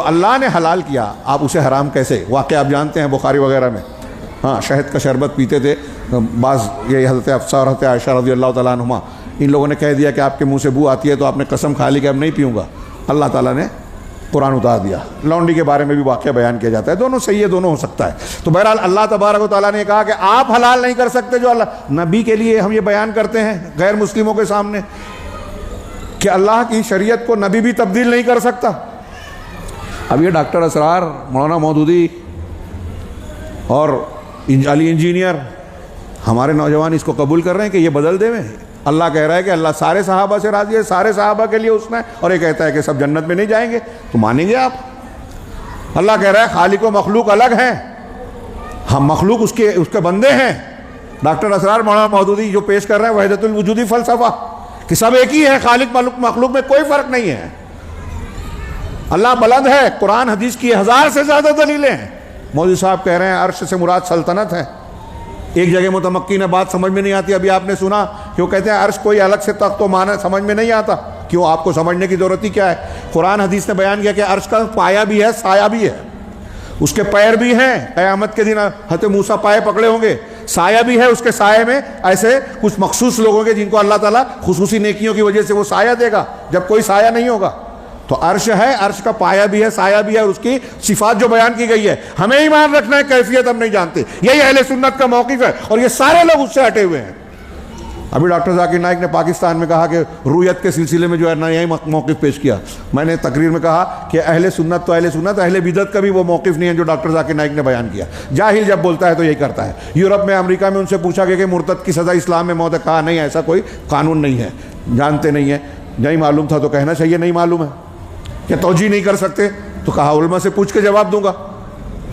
اللہ نے حلال کیا آپ اسے حرام کیسے؟ واقعہ آپ جانتے ہیں بخاری وغیرہ میں، شہد کا شربت پیتے تھے بعض، یہ حضرت حفصہ اور حضرت عائشہ رضی اللہ تعالیٰ عنہما، ان لوگوں نے کہہ دیا کہ آپ کے منہ سے بو آتی ہے، تو آپ نے قسم کھا لی کہ اب نہیں پیوں گا، اللہ تعالیٰ نے قرآن اتار دیا۔ لونڈی کے بارے میں بھی واقعہ بیان کیا جاتا ہے، دونوں صحیح ہے، دونوں ہو سکتا ہے۔ تو بہرحال اللہ تبارک و تعالیٰ نے کہا کہ آپ حلال نہیں کر سکتے جو اللہ، نبی کے لیے ہم یہ بیان کرتے ہیں غیر مسلموں کے سامنے کہ اللہ کی شریعت کو نبی بھی تبدیل نہیں کر سکتا۔ اب یہ ڈاکٹر اسرار، مولانا مودودی اور علی انجینئر، ہمارے نوجوان اس کو قبول کر رہے ہیں کہ یہ بدل دے میں، اللہ کہہ رہا ہے کہ اللہ سارے صحابہ سے راضی ہے، سارے صحابہ کے لیے اس نے، اور یہ کہتا ہے کہ سب جنت میں نہیں جائیں گے، تو مانیں گے آپ؟ اللہ کہہ رہا ہے خالق و مخلوق الگ ہیں، ہم مخلوق اس کے بندے ہیں۔ ڈاکٹر اسرار مولانا مودودی جو پیش کر رہے ہیں وحدت الوجودی فلسفہ کہ سب ایک ہی ہے، خالق مخلوق میں کوئی فرق نہیں ہے، اللہ بلند ہے، قرآن حدیث کی 1000 سے زیادہ دلیلیں ہیں۔ مودی صاحب کہہ رہے ہیں عرش سے مراد سلطنت ہے۔ ایک جگہ متمکن ہے، بات سمجھ میں نہیں آتی، ابھی آپ نے سنا کہ وہ کہتے ہیں عرش کوئی الگ سے تخت و معنی سمجھ میں نہیں آتا، کیوں؟ آپ کو سمجھنے کی ضرورت ہی کیا ہے؟ قرآن حدیث نے بیان کیا کہ عرش کا پایا بھی ہے، سایہ بھی ہے، اس کے پیر بھی ہیں، قیامت کے دن حضرت موسیٰ پائے پکڑے ہوں گے، سایہ بھی ہے، اس کے سائے میں ایسے کچھ مخصوص لوگ ہوں گے جن کو اللہ تعالیٰ خصوصی نیکیوں کی وجہ سے وہ سایہ دے گا جب کوئی سایہ نہیں ہوگا۔ تو عرش ہے، عرش کا پایا بھی ہے، سایہ بھی ہے، اور اس کی صفات جو بیان کی گئی ہے، ہمیں ایمان رکھنا ہے، کیفیت ہم نہیں جانتے، یہی اہل سنت کا موقف ہے، اور یہ سارے لوگ اس سے ہٹے ہوئے ہیں۔ ابھی ڈاکٹر ذاکر نائک نے پاکستان میں کہا کہ رویت کے سلسلے میں جو ہے نیا موقف پیش کیا۔ میں نے تقریر میں کہا کہ اہل سنت تو اہل سنت، اہل بدعت کا بھی وہ موقف نہیں ہے جو ڈاکٹر ذاکر نائک نے بیان کیا۔ جاہل جب بولتا ہے تو یہی کرتا ہے۔ یورپ میں، امریکہ میں ان سے پوچھا گیا کہ مرتد کی سزا اسلام میں موت ہے، کہا نہیں ایسا کوئی قانون نہیں ہے، جانتے نہیں ہیں، نہیں معلوم تھا تو کہنا چاہیے نہیں معلوم ہے، کہ توجیہ نہیں کر سکتے تو کہا علماء سے پوچھ کے جواب دوں گا،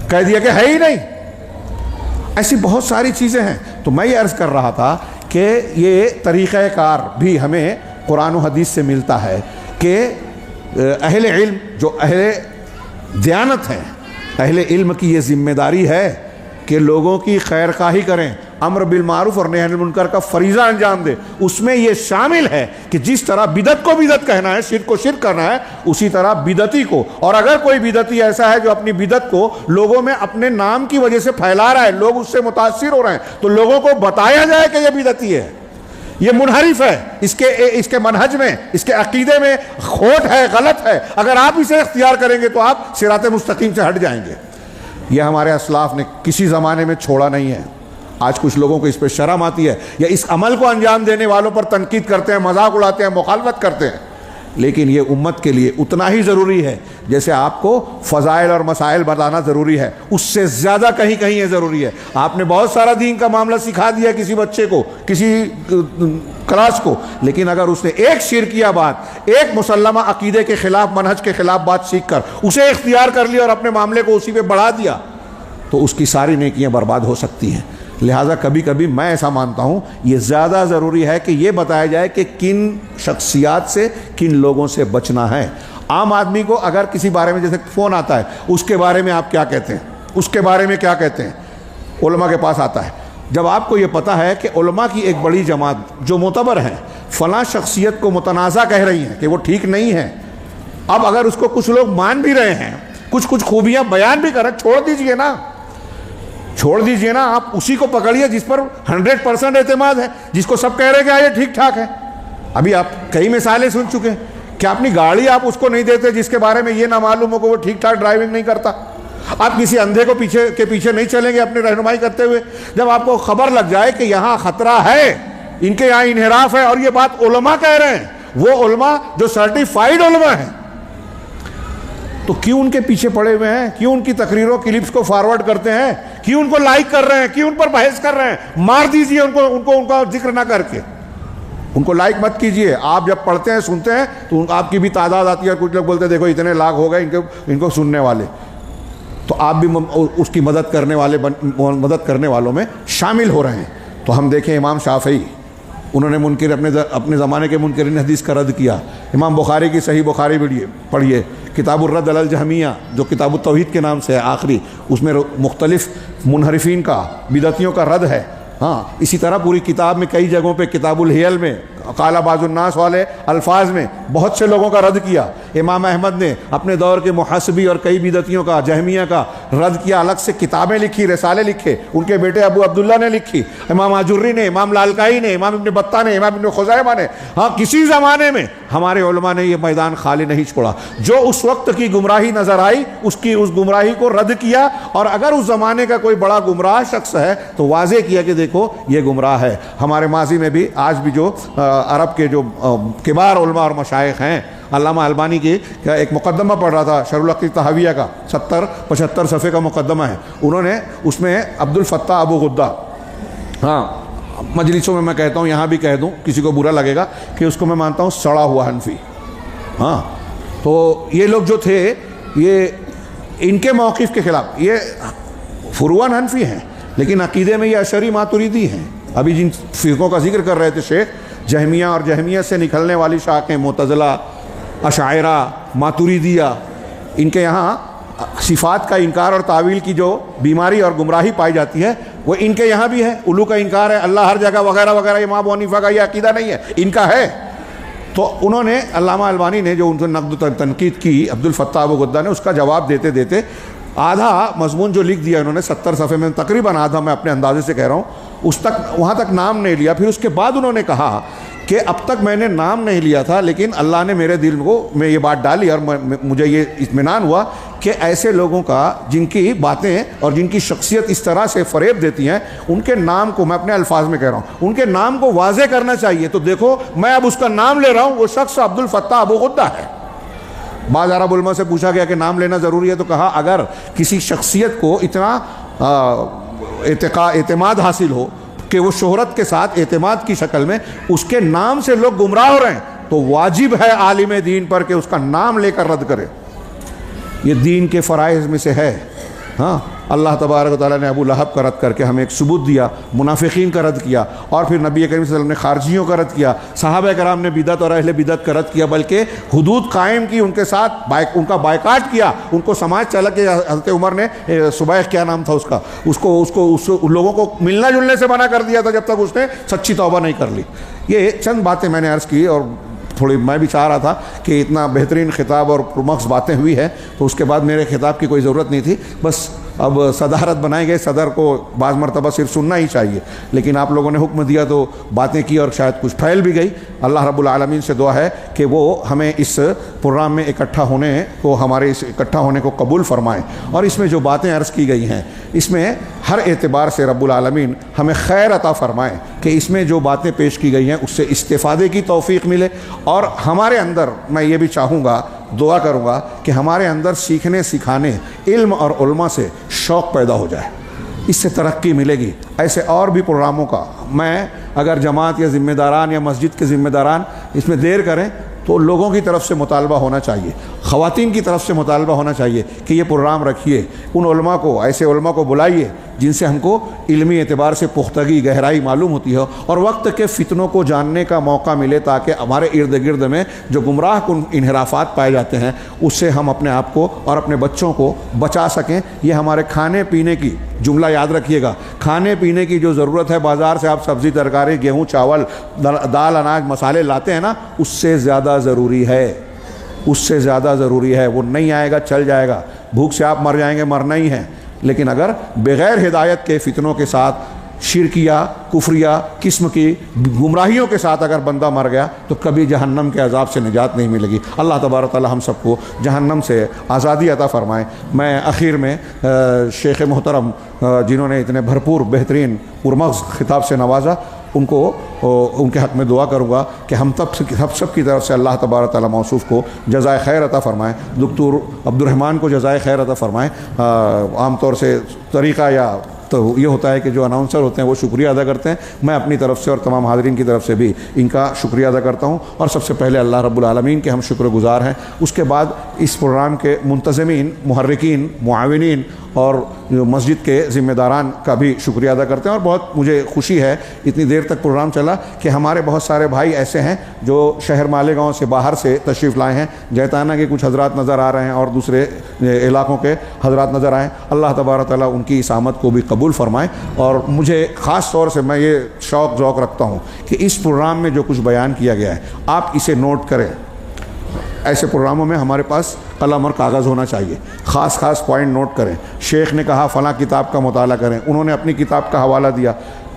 کہہ دیا کہ ہے ہی نہیں۔ ایسی بہت ساری چیزیں ہیں۔ تو میں یہ عرض کر رہا تھا کہ کہ یہ طریقہ کار بھی ہمیں قرآن و حدیث سے ملتا ہے کہ اہل علم جو اہل دیانت ہیں، اہل علم کی یہ ذمہ داری ہے کہ لوگوں کی خیر خواہی کریں، امر بالمعروف اور نہی عن المنکر کا فریضہ انجام دے۔ اس میں یہ شامل ہے کہ جس طرح بدعت کو بدعت کہنا ہے، شرک کو شرک کرنا ہے، اسی طرح بدعتی کو، اور اگر کوئی بدعتی ایسا ہے جو اپنی بدعت کو لوگوں میں اپنے نام کی وجہ سے پھیلا رہا ہے، لوگ اس سے متاثر ہو رہے ہیں، تو لوگوں کو بتایا جائے کہ یہ بدعتی ہے، یہ منحرف ہے، اس کے منہج میں، اس کے عقیدے میں کھوٹ ہے، غلط ہے۔ اگر آپ اسے اختیار کریں گے تو آپ صراط مستقیم سے ہٹ جائیں گے۔ یہ ہمارے اسلاف نے کسی زمانے میں چھوڑا نہیں ہے۔ آج کچھ لوگوں کو اس پہ شرم آتی ہے یا اس عمل کو انجام دینے والوں پر تنقید کرتے ہیں، مذاق اڑاتے ہیں، مخالفت کرتے ہیں، لیکن یہ امت کے لیے اتنا ہی ضروری ہے جیسے آپ کو فضائل اور مسائل بتانا ضروری ہے، اس سے زیادہ کہیں کہیں یہ ضروری ہے۔ آپ نے بہت سارا دین کا معاملہ سکھا دیا کسی بچے کو، کسی کلاس کو، لیکن اگر اس نے ایک شرکیہ بات، ایک مسلمہ عقیدے کے خلاف، منہج کے خلاف بات سیکھ کر اسے اختیار کر لیا اور اپنے معاملے کو اسی پہ بڑھا دیا، تو اس کی ساری نیکیاں برباد ہو سکتی ہیں۔ لہٰذا کبھی کبھی میں ایسا مانتا ہوں یہ زیادہ ضروری ہے کہ یہ بتایا جائے کہ کن شخصیات سے، کن لوگوں سے بچنا ہے۔ عام آدمی کو اگر کسی بارے میں، جیسے فون آتا ہے، اس کے بارے میں آپ کیا کہتے ہیں، اس کے بارے میں کیا کہتے ہیں، علماء کے پاس آتا ہے۔ جب آپ کو یہ پتہ ہے کہ علماء کی ایک بڑی جماعت جو معتبر ہیں فلاں شخصیت کو متنازع کہہ رہی ہیں کہ وہ ٹھیک نہیں ہے، اب اگر اس کو کچھ لوگ مان بھی رہے ہیں، کچھ خوبیاں بیان بھی کر رہے ہیں، چھوڑ دیجئے نا، چھوڑ دیجئے نا، آپ اسی کو پکڑیے جس پر 100% اعتماد ہے، جس کو سب کہہ رہے کہ یہ ٹھیک ٹھاک ہے۔ ابھی آپ کئی مثالیں سن چکے ہیں کہ اپنی گاڑی آپ اس کو نہیں دیتے جس کے بارے میں یہ نہ معلوم ہو کہ وہ ٹھیک ٹھاک ڈرائیونگ نہیں کرتا۔ آپ کسی اندھے کو پیچھے نہیں چلیں گے اپنی رہنمائی کرتے ہوئے۔ جب آپ کو خبر لگ جائے کہ یہاں خطرہ ہے، ان کے یہاں انحراف ہے، اور یہ بات علماء کہہ رہے ہیں، وہ علماء جو سرٹیفائیڈ علماء ہیں، تو کیوں ان کے پیچھے پڑے ہوئے ہیں؟ کیوں ان کی تقریروں کلپس کو فارورڈ کرتے ہیں؟ کیوں ان کو لائک کر رہے ہیں؟ کیوں ان پر بحث کر رہے ہیں؟ مار دیجئے ان کا ذکر نہ کر کے، ان کو لائک مت کیجئے۔ آپ جب پڑھتے ہیں، سنتے ہیں، تو آپ کی بھی تعداد آتی ہے، اور کچھ لوگ بولتے ہیں دیکھو اتنے لاکھ ہو گئے ان کو سننے والے، تو آپ بھی اس کی مدد کرنے والوں میں شامل ہو رہے ہیں۔ تو ہم دیکھیں امام شافعی، انہوں نے منکر اپنے زمانے کے منکرین حدیث کا رد کیا۔ امام بخاری کی صحیح بخاری پڑھیے، کتاب الرد علی الجہمیہ جو کتاب التوحید کے نام سے ہے آخری، اس میں مختلف منحرفین کا، بدعتیوں کا رد ہے۔ ہاں، اسی طرح پوری کتاب میں کئی جگہوں پہ، کتاب الحیل میں، قال بعض الناس والے الفاظ میں بہت سے لوگوں کا رد کیا۔ امام احمد نے اپنے دور کے محاسبی اور کئی بدعتیوں کا، جہمیہ کا رد کیا، الگ سے کتابیں لکھی، رسالے لکھے، ان کے بیٹے ابو عبداللہ نے لکھی، امام آجری نے، امام لالکائی نے، امام ابن بطہ نے، امام ابن خزیمہ نے۔ ہاں، کسی زمانے میں ہمارے علماء نے یہ میدان خالی نہیں چھوڑا۔ جو اس وقت کی گمراہی نظر آئی، اس گمراہی کو رد کیا، اور اگر اس زمانے کا کوئی بڑا گمراہ شخص ہے تو واضح کیا کہ دیکھو یہ گمراہ ہے۔ ہمارے ماضی میں بھی، آج بھی جو عرب کے جو کبار علماء اور مشائخ ہیں، علامہ البانی کی ایک مقدمہ پڑھ رہا تھا، شرح العقیدہ طحاویہ کا 75 صفحے کا مقدمہ ہے، انہوں نے اس میں عبد الفتاح ابو غدہ، ہاں مجلسوں میں کہتا ہوں، یہاں بھی کہہ دوں، کسی کو برا لگے گا، کہ اس کو میں مانتا ہوں سڑا ہوا حنفی۔ ہاں، تو یہ لوگ جو تھے، یہ ان کے موقف کے خلاف، یہ فروعاً حنفی ہیں لیکن عقیدے میں یہ اشعری ماتریدی ہیں۔ ابھی جن فرقوں کا ذکر کر رہے تھے شیخ، جہمیہ اور جہمیہ سے نکلنے والی شاخیں، معتزلہ، اشاعرہ، ماتریدیہ، ان کے یہاں صفات کا انکار اور تعویل کی جو بیماری اور گمراہی پائی جاتی ہے، وہ ان کے یہاں بھی ہے۔ الو کا انکار ہے، اللہ ہر جگہ وغیرہ وغیرہ، امام ابو حنیفہ کا یہ عقیدہ نہیں ہے، ان کا ہے۔ تو انہوں نے، علامہ البانی نے جو ان سے نقد و تنقید کی عبد الفتاح ابو غدہ نے، اس کا جواب دیتے دیتے آدھا مضمون جو لکھ دیا انہوں نے 70 صفحے میں، تقریباً آدھا میں اپنے اندازے سے کہہ رہا ہوں، اس تک وہاں تک نام نہیں لیا۔ پھر اس کے بعد انہوں نے کہا کہ اب تک میں نے نام نہیں لیا تھا، لیکن اللہ نے میرے دل میں یہ بات ڈالی، اور مجھے یہ اطمینان ہوا کہ ایسے لوگوں کا، جن کی باتیں اور جن کی شخصیت اس طرح سے فریب دیتی ہیں، ان کے نام کو، میں اپنے الفاظ میں کہہ رہا ہوں، ان کے نام کو واضح کرنا چاہیے۔ تو دیکھو، میں اب اس کا نام لے رہا ہوں، وہ شخص عبد الفتاح ابو غدہ ہے۔ بعض عرب علماء سے پوچھا گیا کہ نام لینا ضروری ہے، تو کہا اگر کسی شخصیت کو اتنا اعتماد حاصل ہو کہ وہ شہرت کے ساتھ اعتماد کی شکل میں اس کے نام سے لوگ گمراہ ہو رہے ہیں، تو واجب ہے عالم دین پر کہ اس کا نام لے کر رد کرے۔ یہ دین کے فرائض میں سے ہے، ہاں اللہ تبارک و تعالیٰ نے ابو لہب کا رد کر کے ہمیں ایک ثبوت دیا، منافقین کا رد کیا، اور پھر نبی کریم صلی اللہ علیہ وسلم نے خارجیوں کا رد کیا، صحابہ کرام نے بدعت اور اہل بدعت کا رد کیا، بلکہ حدود قائم کی، ان کے ساتھ ان کا بائیکاٹ کیا، ان کو سماج چلا کہ حضرت عمر نے صبیح کیا نام تھا اس کا، اس کو لوگوں کو ملنا جلنے سے منع کر دیا تھا جب تک اس نے سچی توبہ نہیں کر لی۔ یہ چند باتیں میں نے عرض کی، اور تھوڑی میں بھی چاہ رہا تھا کہ اتنا بہترین خطاب اور پرمغز باتیں ہوئی ہے تو اس کے بعد میرے خطاب کی کوئی ضرورت نہیں تھی، بس اب صدارت بنائے گئے، صدر کو بعض مرتبہ صرف سننا ہی چاہیے، لیکن آپ لوگوں نے حکم دیا تو باتیں کی اور شاید کچھ پھیل بھی گئی۔ اللہ رب العالمین سے دعا ہے کہ وہ ہمیں اس پروگرام میں اکٹھا ہونے کو قبول فرمائیں، اور اس میں جو باتیں عرض کی گئی ہیں اس میں ہر اعتبار سے رب العالمین ہمیں خیر عطا فرمائیں کہ اس میں جو باتیں پیش کی گئی ہیں اس سے استفادے کی توفیق ملے، اور ہمارے اندر میں یہ بھی چاہوں گا، دعا کروں گا کہ ہمارے اندر سیکھنے سکھانے، علم اور علماء سے شوق پیدا ہو جائے، اس سے ترقی ملے گی۔ ایسے اور بھی پروگراموں کا میں اگر جماعت یا ذمہ داران یا مسجد کے ذمہ داران اس میں دیر کریں تو لوگوں کی طرف سے مطالبہ ہونا چاہیے، خواتین کی طرف سے مطالبہ ہونا چاہیے کہ یہ پروگرام رکھیے، ان علماء کو، ایسے علماء کو بلائیے جن سے ہم کو علمی اعتبار سے پختگی، گہرائی معلوم ہوتی ہے، اور وقت کے فتنوں کو جاننے کا موقع ملے تاکہ ہمارے ارد گرد میں جو گمراہ کن انحرافات پائے جاتے ہیں اس سے ہم اپنے آپ کو اور اپنے بچوں کو بچا سکیں۔ یہ ہمارے کھانے پینے کی، جملہ یاد رکھیے گا، کھانے پینے کی جو ضرورت ہے، بازار سے آپ سبزی ترکاری، گیہوں چاول، دال اناج مسالے لاتے ہیں نا، اس سے زیادہ ضروری ہے، اس سے زیادہ ضروری ہے۔ وہ نہیں آئے گا، چل جائے گا، بھوک سے آپ مر جائیں گے، مرنا ہی ہے، لیکن اگر بغیر ہدایت کے فتنوں کے ساتھ، شرکیہ، کفریہ قسم کی گمراہیوں کے ساتھ اگر بندہ مر گیا تو کبھی جہنم کے عذاب سے نجات نہیں ملے گی۔ اللہ تبارک تعالی ہم سب کو جہنم سے آزادی عطا فرمائے۔ میں آخر میں شیخ محترم جنہوں نے اتنے بھرپور بہترین پرمغز خطاب سے نوازا، ان کے حق میں دعا کروں گا کہ ہم سب کی طرف سے اللہ تبارک تعالی موصوف کو جزائے خیر عطا فرمائے، دکتور عبد الرحمن کو جزائے خیر عطا فرمائے۔ عام طور سے طریقہ یا تو یہ ہوتا ہے کہ جو اناؤنسر ہوتے ہیں وہ شکریہ ادا کرتے ہیں، میں اپنی طرف سے اور تمام حاضرین کی طرف سے بھی ان کا شکریہ ادا کرتا ہوں، اور سب سے پہلے اللہ رب العالمین کے ہم شکر گزار ہیں۔ اس کے بعد اس پروگرام کے منتظمین، محرکین، معاونین اور مسجد کے ذمہ داران کا بھی شکریہ ادا کرتے ہیں، اور بہت مجھے خوشی ہے اتنی دیر تک پروگرام چلا کہ ہمارے بہت سارے بھائی ایسے ہیں جو شہر مالیگاؤں سے باہر سے تشریف لائے ہیں، جیتانا کے کچھ حضرات نظر آ رہے ہیں اور دوسرے علاقوں کے حضرات نظر آئے، اللہ تبارک تعالیٰ ان کی اس آمد کو بھی قبول فرمائے۔ اور مجھے خاص طور سے میں یہ ذوق رکھتا ہوں کہ اس پروگرام میں جو کچھ بیان کیا گیا ہے آپ اسے نوٹ کریں۔ ایسے پروگراموں میں ہمارے پاس قلم اور کاغذ ہونا چاہیے، خاص پوائنٹ نوٹ کریں۔ شیخ نے کہا فلاں کتاب کا مطالعہ کریں، انہوں نے اپنی کتاب کا حوالہ دیا،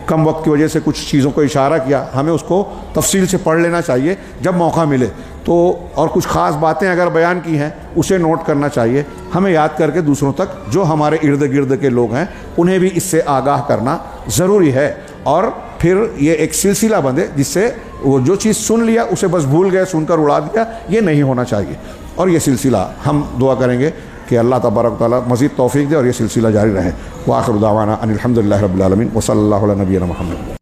کم وقت کی وجہ سے کچھ چیزوں کو اشارہ کیا، ہمیں اس کو تفصیل سے پڑھ لینا چاہیے جب موقع ملے تو، اور کچھ خاص باتیں اگر بیان کی ہیں اسے نوٹ کرنا چاہیے، ہمیں یاد کر کے دوسروں تک جو ہمارے ارد گرد کے لوگ ہیں انہیں بھی اس سے آگاہ کرنا ضروری ہے، اور پھر یہ ایک سلسلہ بندھے جس سے وہ جو چیز سن لیا اسے بس بھول گئے، سن کر اڑا دیا، یہ نہیں ہونا چاہیے، اور یہ سلسلہ ہم دعا کریں گے کہ اللہ تبارک تعالیٰ مزید توفیق دے اور یہ سلسلہ جاری رہے۔ وآخر دعوانا ان الحمد للہ رب العالمین وصلی اللہ علی نبینا محمد۔